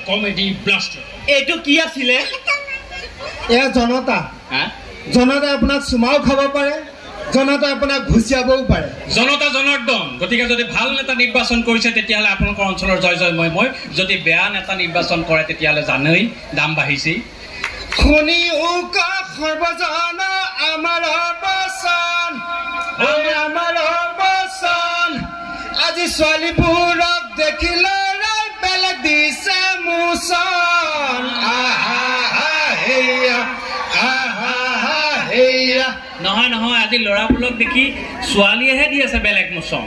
Comedy blaster. এইটো কি আছিলে? এয়া জনতা। জনতা আপোনাক চুমাও খাব পাৰে, জনতা আপোনাক ঘুচিয়াবও পাৰে। জনতা জনাৰ্দন, গতিকে যদি ভাল নেতা নিৰ্বাচন কৰিছে তেতিয়াহ'লে আপোনালোকৰ অঞ্চলৰ জয় জয় মই যদি বেয়া নেতা নিৰ্বাচন কৰে তেতিয়াহ'লে জানেই দাম বাঢ়িছে। শুনি উক সৰ্বজন আমাৰ বচন, আমাৰ বচন, আজি ছোৱালীবোৰক দেখিলে বেলেগ দিছে মোচন। নহয় নহয়, আজি ল'ৰাবোৰক দেখি ছোৱালীয়েহে দি আছে বেলেগ মোচন।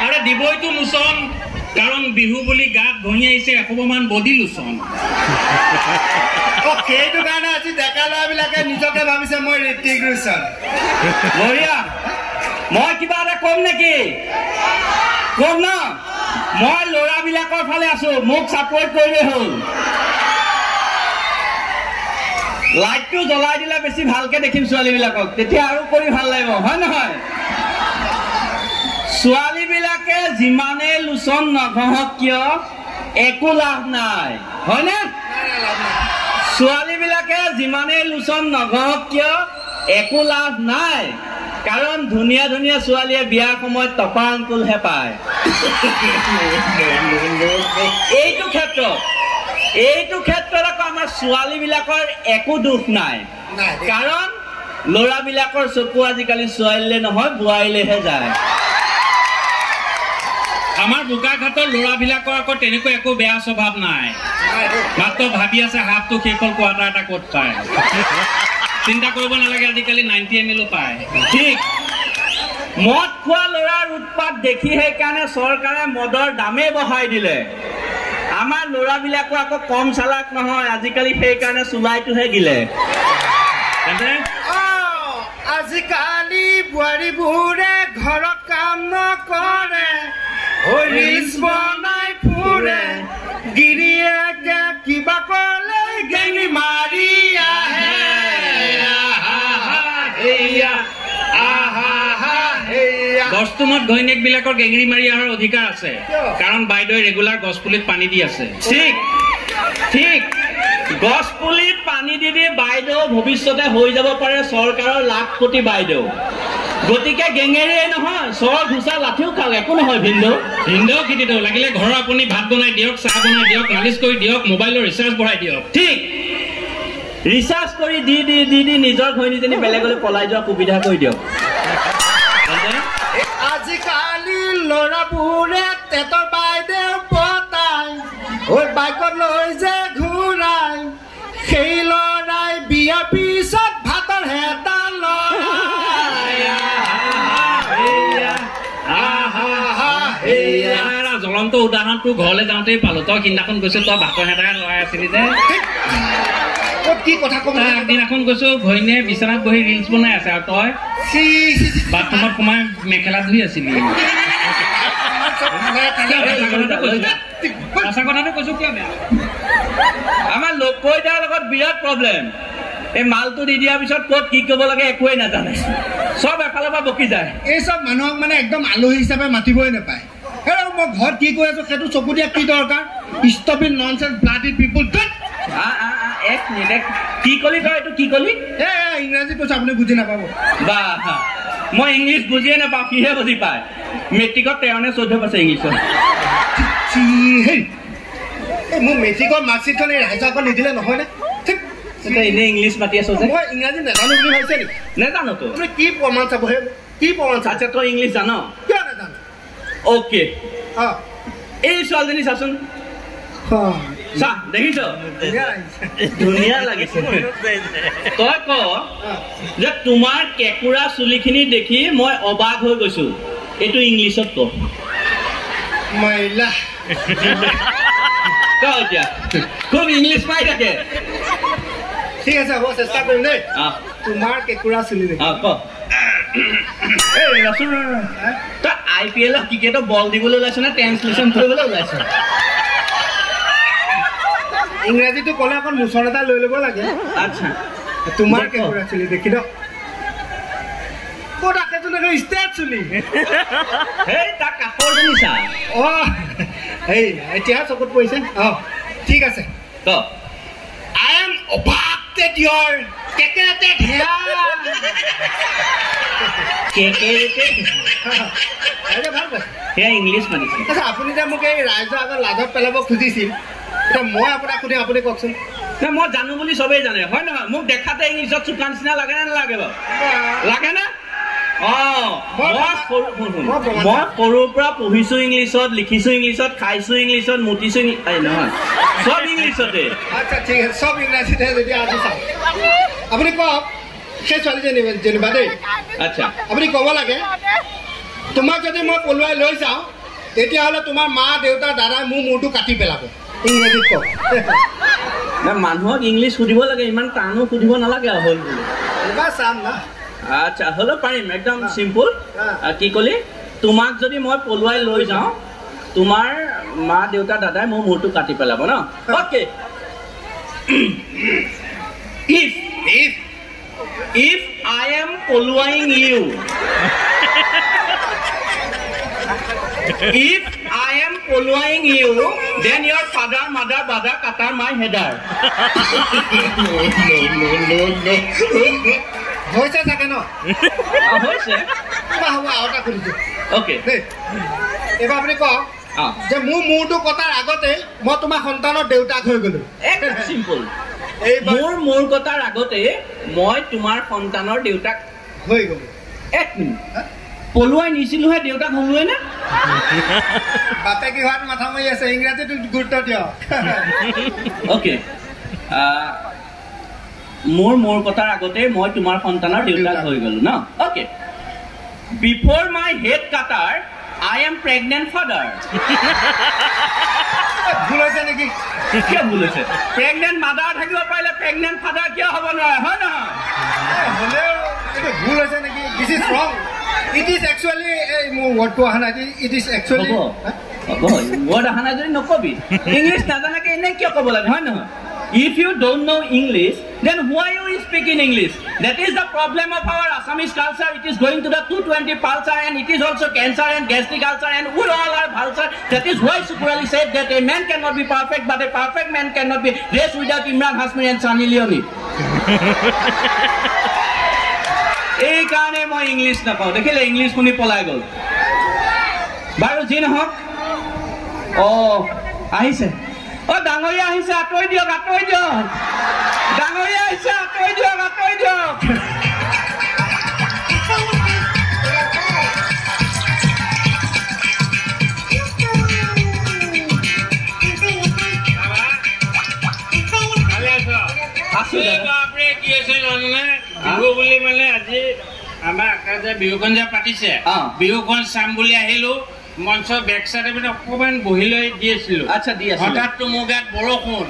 আৰে দিবইতো মোচন, কাৰণ বিহু বুলি গাত ঘঁহি আহিছে এসোপামান বডি লোচন। সেইটো কাৰণে আজি ডেকা ল'ৰাবিলাকে নিজকে ভাবিছে মই ঋত্বিক ৰোশন। বঢ়িয়া। মই কিবা এটা কম নেকি? কম ন? মই ল'ৰাবিলাকৰ ফালে আছো, মোক ছাপোৰ্ট কৰিলে হ'ল। লাইটটো জ্বলাই দিলে বেছি ভালকে দেখিম ছোৱালীবিলাকক, তেতিয়া আৰু কৰি ভাল লাগিব, হয় নহয়? ছোৱালীবিলাকে যিমানে লোচন নঘহক কিয় একো লাভ নাই, হয়নে? ছোৱালীবিলাকে যিমানে লোচন নঘহক কিয় একো লাভ নাই, কাৰণ ধুনীয়া ধুনীয়া ছোৱালীয়ে বিয়াৰ সময়ত টপা আংকুলহে পায়। এইটো ক্ষেত্ৰত আকৌ আমাৰ ছোৱালীবিলাকৰ একো দুখ নাই, কাৰণ ল'ৰাবিলাকৰ চকু আজিকালি ছোৱালীলে নহয় বোৱাৰীলেহে যায়। আমাৰ বোকাঘাটৰ ল'ৰাবিলাকৰ আকৌ তেনেকুৱা একো বেয়া স্বভাৱ নাই, মাত্ৰ ভাবি আছে হাফটো শেষ হ'ল কোৱাৰ্টাৰ এটা ক'ত পায়। চিন্তা কৰিব নালাগে, আজিকালি 90 ml পায়। ঠিক। মদ খোৱা ল'ৰাৰ উৎপাত দেখি সেইকাৰণে চৰকাৰে মদৰ দামেই বঢ়াই দিলে। আমাৰ ল'ৰাবিলাকো আকৌ কম চালাক নহয়, আজিকালি সেইকাৰণে চুলাইটোহে গিলে। আজিকালি বোৱাৰীবোৰে ঘৰত কাম নকৰে, ৰিলছ বনাই ফুৰে, গিৰিয়েকে কিবা ক'লে গেঙি মাৰি আহে। গছটোমত ঘৈণীয়েক বিলাকৰ গেঙিৰি মাৰি অহাৰ অধিকাৰ আছে, কাৰণ বাইদেৱে ৰেগুলাৰ গছ পুলিত পানী দি আছে। ঠিক ঠিক, গছ পুলিত পানী দি দি বাইদেউ ভৱিষ্যতে হৈ যাব পাৰে চৰকাৰৰ লাখপতি বাইদেউ। গতিকে গেঙেৰিয়ে নহয়, চৰ ঘোচা লাঠিও খাওক, একো নহয়। ভিন্দৌ খেতি দিয়ক, লাগিলে ঘৰৰ আপুনি ভাত বনাই দিয়ক, চাহ বনাই দিয়ক, মালিচ কৰি দিয়ক, মোবাইলৰ ৰিচাৰ্জ বঢ়াই দিয়ক। ঠিক, ৰিচাৰ্জ কৰি দি দি দি দি নিজৰ ঘৈণীজনী বেলেগলৈ পলাই যোৱা সুবিধা কৰি দিয়ক। আজিকালি ল'ৰাবোৰে তেতৰ বাইদেউ পতাই, বাইকত লৈ যে ঘূৰাই, সেই ল'ৰাই বিয়াৰ পিছত ভাতৰ হেতা জ্বলন্ত উদাহৰণটো ঘৰলৈ যাওঁতেই পালো। তই সিদিনাখন গৈছো, তই ভাতৰ হেতাই লৰাই আছিলি যে। কি কথা ক'ব? আগদিনাখন গৈছো ঘৈণীয়ে বিচনাত বহি ৰিলছ বনাই আছে, আৰু তই বাথৰুমত সোমাই মেখেলা ধুই আছিলি। সঁচা কথাটো কৈছো, কিয় বেয়া? আমাৰ লকৈদাৰ লগত বিৰাট প্ৰব্লেম। এই মালটো দি দিয়াৰ পিছত ক'ত কি কৰিব লাগে একোৱেই নাজানে, চব এফালৰ পৰা বকি যায়। এই চব মানুহক মানে একদম আলহী হিচাপে মাতিবই নাপায়। মই ঘৰত কি কৰি আছো সেইটো চকু দিয়া কি দৰকাৰ? ষ্টপ ইট ননচেন্স ব্লাডি পিপল। এক মিনিট, কি কলি তই? এইটো কি কলি? ইংৰাজী কৈছো, আপুনি বুজি নাপাব। বাহ, মই ইংলিছ বুজিয়ে নাপাওঁ, কিহে বুজি পায়? মেট্ৰিকত 13 নে 14 পাইছে ইংলিছত। মোৰ মেট্ৰিকৰ মাৰ্কশ্বিটখন এই ৰাইজৰ নিদিলে নহয় নে? এনেই ইংলিছ মাতি আছো যে। মই ইংৰাজী নাজানো বুলি ভাবিছে নেকি? নেজানো তো। আপুনি কি প্ৰমাণ চাব? কি প্ৰমাণ চাব? আচ্ছা, তই ইংলিছ জান? কিয় নাজানো? অ'কে, এই ছোৱালীজনী চাচোন, চা, দেখিছ? ধুনীয়া লাগিছে। তই ক যে তোমাৰ কেঁকুৰা চুলিখিনি দেখি মই অবাক হৈ গৈছো, এইটো ইংলিছত ক। মহিলা ক এতিয়া, খুব ইংলিছ পাই থাকে। ঠিক আছে, হ'ব, চেষ্টা কৰিম দেই। তোমাৰ কেঁকুৰা চুলি দেখি ক। তই IPL ক্ৰিকেটত বল দিবলৈ ওলাইছ নে ট্ৰেন্সলেশ্যন কৰিবলৈ ওলাইছ? ইংৰাজীটো ক'লে অকণ মোচন এটা লৈ ল'ব লাগে। আচ্ছা, তোমাৰ কেঁকুৰা চুলি দেখি ন ক'ত আছে তেনেকৈ ষ্টেট চুলি সেই তাৰ কাষৰজনী চা অঁ এই এতিয়াহে চকুত পৰিছে অঁ ঠিক আছে ক I am obacted your keketed hair. কেকেৰেতে আৰে ভাল পাইছে সেয়া ইংলিছ মানিছে আচ্ছা আপুনি যে মোক এই ৰাইজৰ আগত লাজত পেলাব খুজিছিল এতিয়া মই আপোনাক সুধিম আপুনি কওকচোন মই জানো বুলি চবেই জানে হয় নহয় মোক দেখাতে ইংলিছত চোকা নিচিনা লাগে নে নালাগে বাৰু লাগে না মই সৰুৰ পৰা পঢ়িছো ইংলিছত লিখিছো ইংলিছত খাইছো ইংলিছত মুতিছো নহয় চব ইংলিছতে আচ্ছা ঠিক আছে চব ইংৰাজীতে যদি আজি চাওঁ আপুনি কওক সেই ছোৱালীজনী যেনিবা দেই আচ্ছা আপুনি ক'ব লাগে তোমাক যদি মই পলুৱাই লৈ যাওঁ তেতিয়াহ'লে তোমাৰ মা দেউতা দাদাই মোৰ মূৰটো কাটি পেলাব ইংৰাজীত কওক মানুহক ইংলিছ সুধিব লাগে ইমান টানো সুধিব নালাগে হ'ল বুলি এবাৰ চাম না আচ্ছা হ'লেও পাৰিম একদম চিম্পুল কি ক'লি তোমাক যদি মই পলুৱাই লৈ যাওঁ তোমাৰ মা দেউতা দাদাই মোৰ মূৰটো কাটি পেলাব ন okay if I am following you if I am following you then your father mother brother katar my header no হৈছে চাগে ন হৈছে হ'ব আৰু এটা খুলিছোঁ অ'কে দেই এইবাৰ আপুনি কওক যে মোৰ মূৰটো কটাৰ আগতে মই তোমাৰ সন্তানৰ দেউতাক হৈ গ'লো একদম চিম্পল মোৰ কটাৰ আগতে মই তোমাৰ সন্তানৰ দেউতাক হৈ গ'লো এক মিনিট পলুৱাই নিছিলোহে দেউতাক হলোৱে নে বাপেকি হোৱাত মাথা মাৰি আছে ইংৰাজীটো গুৰুত্ব দিয়ক অ'কে মোৰ কটাৰ আগতে মই তোমাৰ সন্তানৰ দেউতাক হৈ গ'লো ন অ'কে বিফৰ মাই হেড কাটাৰ I am pregnant father ভুল হৈছে নেকি কিয় ভুল হৈছে প্ৰেগনেণ্ট মাদাৰ থাকিব পাৰিলে প্ৰেগনেণ্ট ফাদাৰ কিয় হ'ব নোৱাৰে হয় নহয় হ'লেও এইটো ভুল হৈছে নেকি দিছ ইজ ৰং ইট ইজ একচুৱেলি এই মোৰ ৱৰ্ডটো অহা নাই ইট ইজ একচুৱেলি হ'ব ৱৰ্ড অহা নাই যদি নকবি ইংলিছ নাজানাকে এনে কিয় ক'ব লাগে হয় নহয় If you don't know English, then why you speak in English? That is the problem of our Assamese culture. It is going to the 220 pulsar and it is also cancer and gastric ulcer and we all are vulture. That is why Sukhu Ali said that a man cannot be perfect, but a perfect man cannot be raised without Imran Hashmi and Sunny Leone. এই কাৰণে মই English নাপাওঁ দেখিলে English শুনি পলাই গ'ল বাৰু যি নহওক আহিছে ডাঙৰীয়া আহিছে আঁতৰি দিয়ক ডাঙৰীয়া আহিছে আঁতৰি দিয়ক বিহু বুলি মানে আজি আমাৰ আকাশে বিহুখন যে পাতিছে বিহুখন চাম বুলি আহিলো মঞ্চ বেক চাইডে মানে অকণমান বহি লৈ দি আছিলো আচ্ছা দি আছে হঠাৎ মোৰ গাত বৰষুণ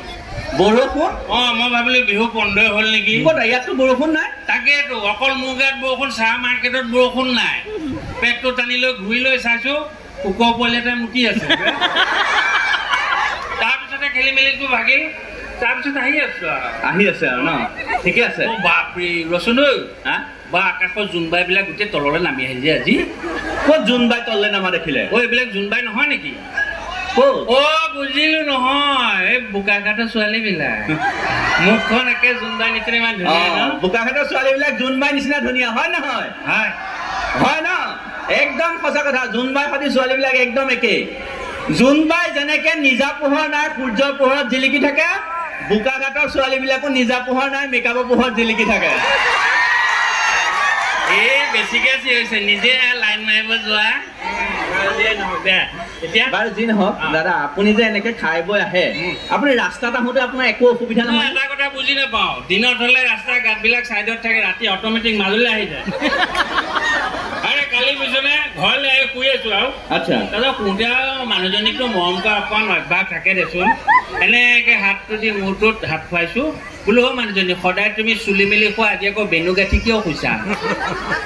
মই ভাবিলো বিহু বন্ধই হ'ল নেকি ইয়াততো বৰষুণ নাই তাকেতো অকল মোৰ গাত বৰষুণ চাহ মাৰ্কেটত বৰষুণ নাই পেটটো টানি লৈ ঘূৰি লৈ চাইছো কুকুৰ পোৱালি এটাই মুতি আছে তাৰপিছতে খেলি মেলিটো ভাগিল তাৰপিছত আহি আছে আৰু ন ঠিকে আছে বাপৰি ৰচোন বা আকাশৰ জোনবাই বিলাক গোটেই তললৈ নামি আহিছে আজি ক'ত জোনবাই তললৈ নামা দেখিলে এইবিলাক জোনবাই নহয় নেকি বুজিলো নহয় এই বোকাঘাটৰ ছোৱালী বিলাক মুখখন একে জোনবাই নিচিনা ইমান ধুনীয়া বোকাঘাটৰ ছোৱালী বিলাক জোনবাই নিচিনা ধুনীয়া হয় নহয় হয় ন একদম সঁচা কথা জোনবাই সৈতে ছোৱালী বিলাক একদম একেই জোনবাই যেনেকে নিজা পোহৰ নাই সূৰ্যৰ পোহৰত জিলিকি থাকে বোকাঘাটৰ ছোৱালী বিলাকো নিজা পোহৰ নাই মেকআপৰ পোহৰত জিলিকি থাকে বেছিকে হৈছে নিজে লাইন মাৰিব যোৱা বাৰু যি নহওক দাদা আপুনি যে এনেকে খাই বৈ আহে আপুনি ৰাস্তাত আহোঁতে আপোনাৰ একো অসুবিধা নহয় এটা কথা বুজি নাপাওঁ দিনত হলে ৰাস্তা ঘাটবিলাক চাইডত থাকে ৰাতি অট'মেটিক মাজলৈ আহি যায় কালি পিছনে ঘৰলৈ আহি শুই আছো আৰু আচ্ছা তাৰপিছত শুওঁতে মানুহজনীকতো মৰম কৰা অকণ অভ্যাস থাকে দেচোন এনেকে হাতটো দি মূৰটোত হাত খুৱাইছো বোলো মানুহজনী সদায় তুমি চুলি মেলি খোৱা আজি আকৌ বেনু গাঁঠি কিয় শুইছা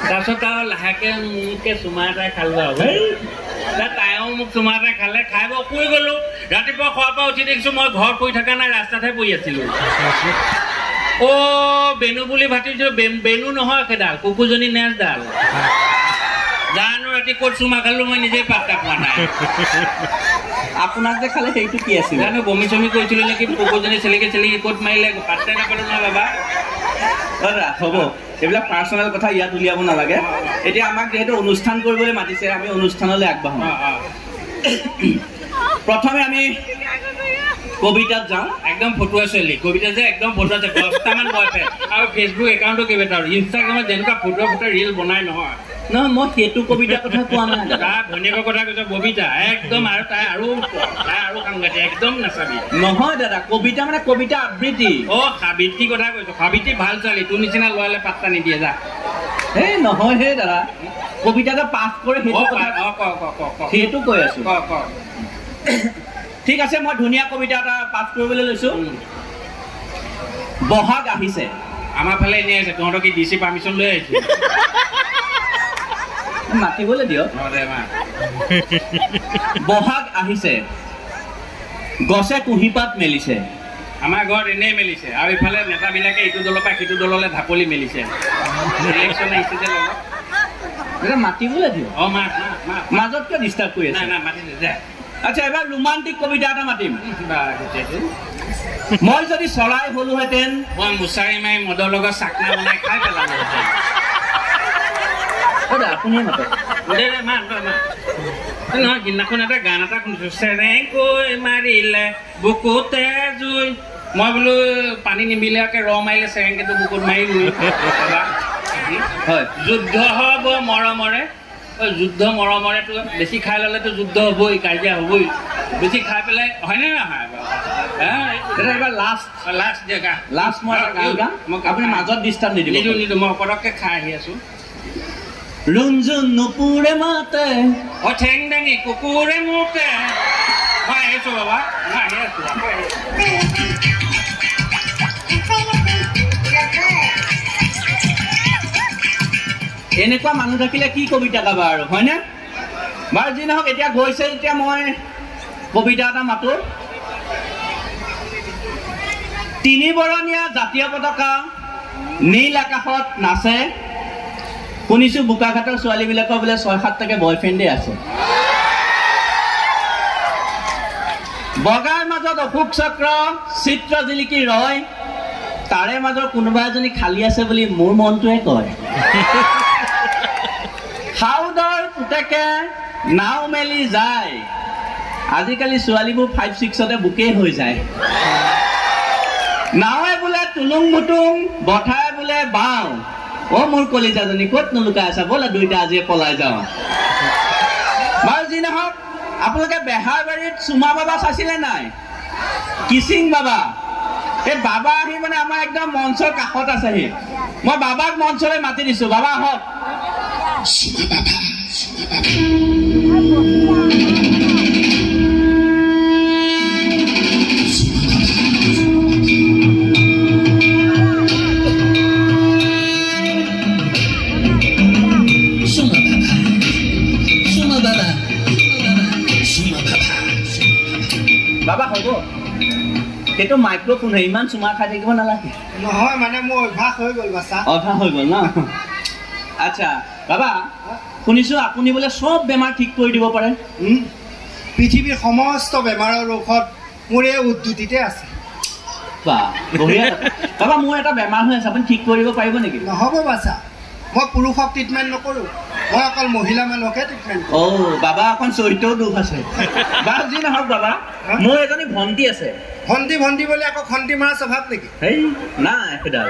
তাৰপিছত আৰু লাহেকে মোকে চুমা এটাই খালো আৰু তাইও মোক চুমা এটা খালে খাই বৈ শুই গলো ৰাতিপুৱা খোৱাৰ পৰা উঠি দেখিছো মই ঘৰত শুই থকা নাই ৰাস্তাতহে পৰি আছিলো বেনু বুলি ভাবিছো বেনু নহয় সেইডাল কুকুৰজনী নেজডাল ৰাতি ক'ত চুমা খালো মই নিজেই পাত্তা পোৱা নাই আপোনাক যে খালে সেইটো কি আছিল জানো বমি চমি কৰিছিলো নেকি কুকুৰজনী চেলেকি ক'ত মাৰিলে পাত্তাই নাপালো নহয় বাবা দাদা হ'ব এইবিলাক পাৰ্চনেল কথা ইয়াত উলিয়াব নালাগে এতিয়া আমাক যিহেতু অনুষ্ঠান কৰিবলৈ মাতিছে আমি অনুষ্ঠানলৈ আগবাঢ়ো প্ৰথমে আমি কবিতাত যাওঁ একদম ফটুৱা ছোৱালী কবিতা যে একদম ফটুৱা আছে 10টামান বয়ফ্ৰেণ্ড আৰু ফেচবুক একাউণ্টো কেইবাটা আৰু ইনষ্টাগ্ৰামত যেনেকুৱা ফটুৱা ৰিল বনাই নহয় নহয় মই সেইটো কবিতাৰ কথা কোৱা নাই তাৰ ভনীয়েকৰ কথা কৈছে ববিতা একদম আৰু তাই আৰু সাংঘাতিক একদম নাচাবি নহয় দাদা কবিতা মানে কবিতা আবৃত্তি সাবিত্ৰী কথা কৈছো সাবিত্ৰী ভাল ছোৱালী তোৰ নিচিনা ল'ৰালে পাত্তা নিদিয়ে যা এই নহয় হে দাদা কবিতা এটা পাঠ কৰে সেইটো কৈ আছো ঠিক আছে মই ধুনীয়া কবিতা এটা পাঠ কৰিবলৈ লৈছো বহাগ আহিছে আমাৰ ফালে এনেই আছে তহঁতক কি ডিচি পাৰ্মিশ্যন লৈ আহিছো মাতিবলৈ দিয়ক বহাগ আহিছে গছে কুঁহিপাত মেলিছে আমাৰ ঘৰত এনেই মেলিছে আৰু ইফালে নেতাবিলাকে ইটো দলৰ পৰা সিটো দললৈ ঢাপলি মেলিছে ইলেকশ্যন আহিছে যে লগত মাতিবলৈ দিয়ক মাজত কিয় ডিষ্টাৰ্ব কৰি আছে নাই মাতিছে যে আচ্ছা এবাৰ ৰোমান্টিক কবিতা এটা মাতিম মই যদি চৰাই হলোহেঁতেন মই মুচাৰি মাৰি মদৰ লগত চাকনা বনাই খাই পেলালোহেঁতেন আপুনিয়ে মাতক নহয় সিদিনাখন এটা গান এটা শুনিছো চেৰেংকৈ মাৰিলে বুকুতে জুই মই বোলো পানী নিমিলাকে ৰ মাৰিলে চেৰেংকেতো বুকুত মাৰিলো হয় যুদ্ধ হ'ব মৰমৰে যুদ্ধ মৰমৰেতো বেছি খাই ল'লেতো যুদ্ধ হ'বই কাজিয়া হ'বই বেছি খাই পেলাই হয়নে নহয় এবাৰ লাষ্ট জেগা লাষ্ট মই আপুনি মাজত ডিষ্টাৰ্ব নিদিব মই পটককৈ খাই আহি আছো ৰুণজুন নুপুৰে মাতে ঠেং দাঙি কুকুৰে মোতে মই আহিছো বাবা মই আহি আছো এনেকুৱা মানুহ থাকিলে কি কবিতা গাবা আৰু হয়নে বাৰু যি নহওক এতিয়া গৈছে যেতিয়া মই কবিতা এটা মাতো তিনিবৰণীয়া জাতীয় পতাকা নীল আকাশত নাচে শুনিছো বোকাঘাটৰ ছোৱালীবিলাকৰ বোলে 6-7টাকে বয়ফ্ৰেণ্ডে আছে বগাৰ মাজত অশোক চক্ৰ চিত্ৰ জিলিকি ৰয় তাৰে মাজৰ কোনোবা এজনী খালী আছে বুলি মোৰ মনটোৱে কয় হাউদৰ পুতেকে নাও মেলি যায় আজিকালি ছোৱালীবোৰ 5-6তে বুকেই হৈ যায় নাৱে বোলে তুলুং মুটুং বঠাই বোলে বাওঁ মোৰ কলিজাজনী ক'ত নুলুকাই আছা ব'লা দুইটা আজিয়ে পলাই যাওঁ বাৰু যি নহওক আপোনালোকে বেহাৰবাৰীত চুমা বাবা চাইছিলে নাই কিচিং বাবা এই বাবা আহি মানে আমাৰ একদম মঞ্চৰ কাষত আছেহি মই বাবাক মঞ্চলৈ মাতি দিছো বাবা আহক বাবা হ'ব সেইটো মাইক্ৰফোন হে ইমান চুমা খাই থাকিব নালাগে নহয় মানে মোৰ অভ্যাস হৈ গ'ল বাছা অভ্যাস হৈ গ'ল ন আচ্ছা বাবা শুনিছো আপুনি বোলে চব বেমাৰ ঠিক কৰি দিব পাৰে পৃথিৱীৰ সমস্ত বেমাৰৰ ঔষধ মোৰ এই উদ্যুতিতে আছে বাবা মোৰ এটা বেমাৰ হৈ আছে আপুনি ঠিক কৰিব পাৰিব নেকি নহ'ব বাছা মই পুৰুষক ট্ৰিটমেণ্ট নকৰোঁ মই অকল মহিলা মানুহকে ট্ৰিটমেণ্ট বাবা অকণ চৰিত্ৰও দুখ আছে বাৰু যি নহওক বাবা মোৰ এজনী ভণ্টি আছে ভণ্টি বুলি আকৌ খন্তি মৰা স্বভাৱ নেকি হেই নাই সেইডাল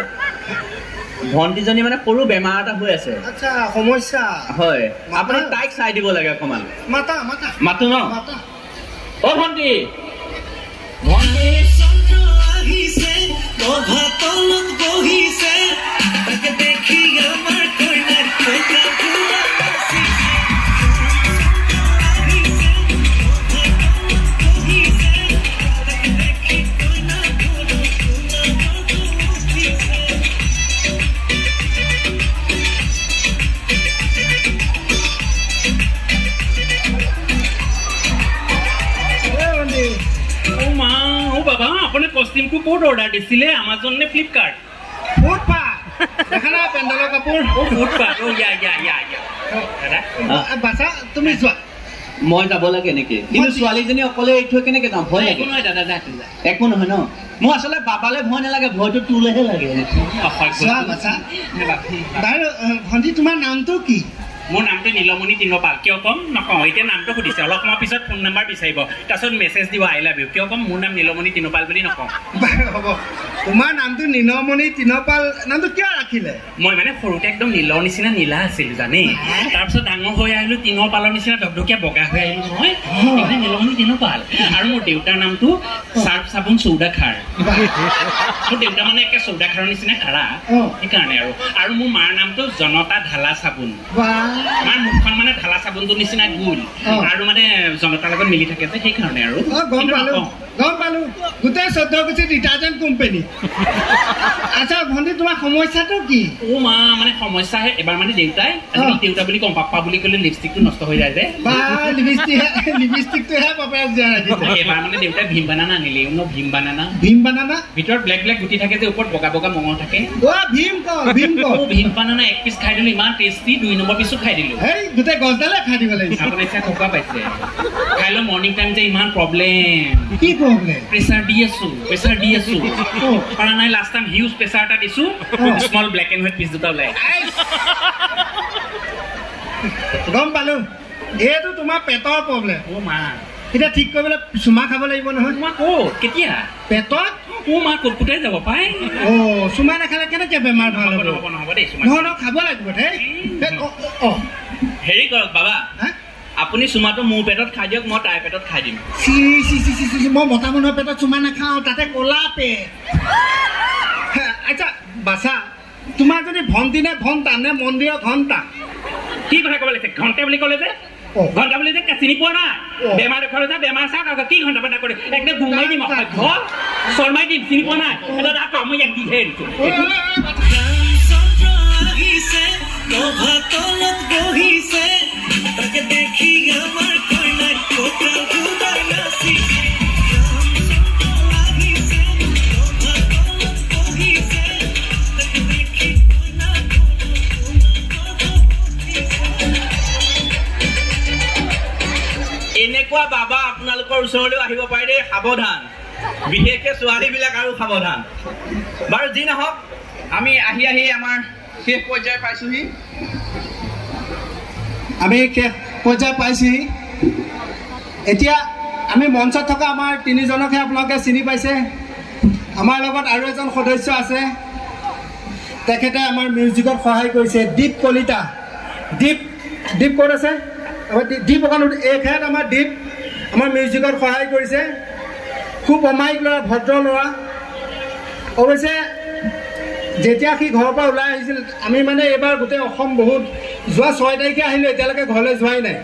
ভণ্টিজনী মানে সৰু বেমাৰ এটা হৈ আছে আচ্ছা সমস্যা হয় আপুনি তাইক চাই দিব লাগে অকণমান মাতো ন ভণ্টি কষ্টিউমটো ক'ত অৰ্ডাৰ দিছিলে আমাজন নে ফ্লিপকাৰ্ট ফুটপাথ দেখা নাই পেণ্ডেলৰ কাপোৰ ফুটপাথ বাছা তুমি যোৱা মই যাব লাগে নেকি কিন্তু ছোৱালীজনী অকলে এৰি থৈ কেনেকে যাওঁ ভয় লাগে একো নহয় ন মোৰ আচলতে বাবালে ভয় নালাগে ভয়টো তোলেহে লাগে যোৱা বাছা বাৰু ভণ্টি তোমাৰ নামটো কি মোৰ নামটো নীলমণি তিনপাল কিয় ক'ম নকওঁ এতিয়া নামটো সুধিছে অলপ সময় পিছত ফোন নাম্বাৰ বিচাৰিব তাৰপিছত মেছেজ দিব আই লাভ ইউ কিয় ক'ম মোৰ নাম নীলমণি তিনপাল বুলি নকওঁ বাৰু হ'ব তোমাৰ নামটো নীলমণি তিনপাল নামটো কিয় ৰাখিলে মই মানে সৰুতে একদম নীলৰ নিচিনা নীলা আছিলোঁ জানে তাৰপিছত ডাঙৰ হৈ আহিলোঁ তিনপালৰ নিচিনা ধকধকীয়া বগা হৈ আহিলোঁ নহয় সেইকাৰণে নীলমণি তিনপাল আৰু মোৰ দেউতাৰ নামটো চাৰ্ফ চাবোন চৌদা খাৰ মোৰ দেউতা মানে একে চৌদা খাৰৰ নিচিনা খাৰা সেইকাৰণে আৰু মোৰ মাৰ নামটো জনতা ঢালা চাবোন আমাৰ মুখখন মানে ঢালা চাবোনটোৰ নিচিনা গোল আৰু মানে জনতাৰ লগত মিলি থাকে যে সেইকাৰণে আৰু গম পালো গোটেই 14 কোটি ডিটাৰজেণ্ট কোম্পানী আচ্ছা ভণ্টি তোমাৰ সমস্যাটো কি মা মানে সমস্যাহে এবাৰ মানে দেউতাই দেউতা বুলি কওঁ পাপা বুলি ক'লে লিপষ্টিকটো নষ্ট হৈ যায় যে লিপষ্টিকটোহে পাপাক জীয়াই ৰাখিছে এবাৰ মানে দেউতাই ভীম বানানা আনিলে ভীম বানানা ভিতৰত ব্লেক ব্লেক গুটি থাকে যে ওপৰত বগা বগা মঙহ থাকে ভীম বানানা এক পিচ খাই দিলোঁ ইমান টেষ্টি 2 নম্বৰ পিছো খাই দিলোঁ গোটেই গছডালে খাই দিব লাগিছে আপুনি চাই থকা পাইছে খাই লওঁ মৰ্ণিং টাইম যে ইমান প্ৰব্লেম কি প্ৰব্লেম প্ৰেছাৰ দি আছোঁ পৰা নাই লাষ্ট টাইম হিউজ প্ৰেছাৰ এটা দিছোঁ small black and white piece দুটা ওলাই গম পালো এইটো তোমাৰ পেটৰ প্ৰব্লেম মা এতিয়া ঠিক কৰিবলৈ চুমা খাব লাগিব নহয় তোমাৰ ক'ত কেতিয়া পেটত মা কুটকুটাই যাব পাই চুমা নাখালে কেনেকে বেমাৰ ভাল হ'ব নহ'ব দেই নহয় খাব লাগিব হেৰি কৰক বাবা আপুনি চুমাটো মোৰ পেটত খাই দিয়ক মই তাইৰ পেটত খাই দিম মই মতা মানুহৰ পেটত চুমা নাখাওঁ তাতে ক'লা পেট আচ্ছা বাছা তোমাৰ যদি ভণ্টি নে ঘণ্টা নে মন্দিৰৰ ঘণ্টা কি কথা ক'ব লাগিছে ঘণ্টা বুলি ক'লে যে ঘণ্টা বুলি যে চিনি পোৱা নাই বেমাৰ দেখুৱালে যে বেমাৰ চাওক আকৌ কি ঘণ্টা পেটা কৰে একদম ঘুমাই দিম ঘৰ শৰ্মাই দিম চিনি পোৱা নাই এটা মই ইয়াক দিহে এনেকুৱা বাবা আপোনালোকৰ ওচৰলৈও আহিব পাৰে দেই সাৱধান বিশেষকৈ ছোৱালীবিলাক আৰু সাৱধান বাৰু যি নহওক আমি আহি আমাৰ শেষ পৰ্যায় পাইছোহি এতিয়া আমি মঞ্চত থকা আমাৰ 3জনকহে আপোনালোকে চিনি পাইছে আমাৰ লগত আৰু এজন সদস্য আছে তেখেতে আমাৰ মিউজিকত সহায় কৰিছে দীপ কলিতা দীপ ক'ত আছে দীপ অকণ এইখেত আমাৰ দীপ আমাৰ মিউজিকত সহায় কৰিছে খুব অমায়িক ল'ৰা ভদ্ৰ ল'ৰা অৱশ্যে যেতিয়া সি ঘৰৰ পৰা ওলাই আহিছিল আমি মানে এইবাৰ গোটেই অসম বহুত যোৱা 6 তাৰিখে আহিলোঁ এতিয়ালৈকে ঘৰলৈ যোৱাই নাই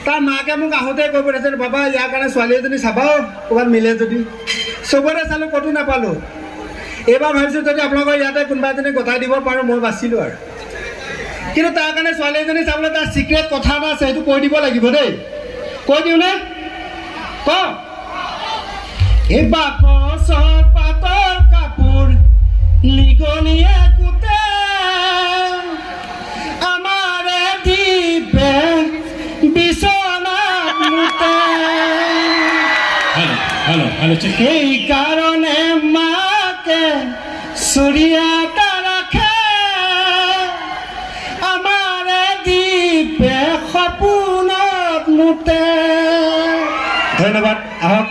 তাৰ মাকে মোক আহোঁতে কৈ পঠাইছে বাবা ইয়াৰ কাৰণে ছোৱালী এজনী চাবাও ক'ৰবাত মিলে যদি চবতে চালোঁ ক'তো নাপালোঁ এইবাৰ ভাবিছোঁ যদি আপোনালোকৰ ইয়াতে কোনোবা এজনী গতাই দিব পাৰোঁ মই বাচিলোঁ আৰু কিন্তু তাৰ কাৰণে ছোৱালী এজনী চাবলৈ তাৰ চিক্ৰেট কথা এটা আছে সেইটো কৈ দিব লাগিব দেই কৈ দিওঁনে এই বাকচৰ পাতৰ কাপোৰ লিগনিয়ে কুটে আমাৰে দীপে বিচনাত মুতে সেইকাৰণে মাকে চুৰিয়া এটা ৰাখে আমাৰে দীপে সপোনত মুতে ধন্যবাদ আহক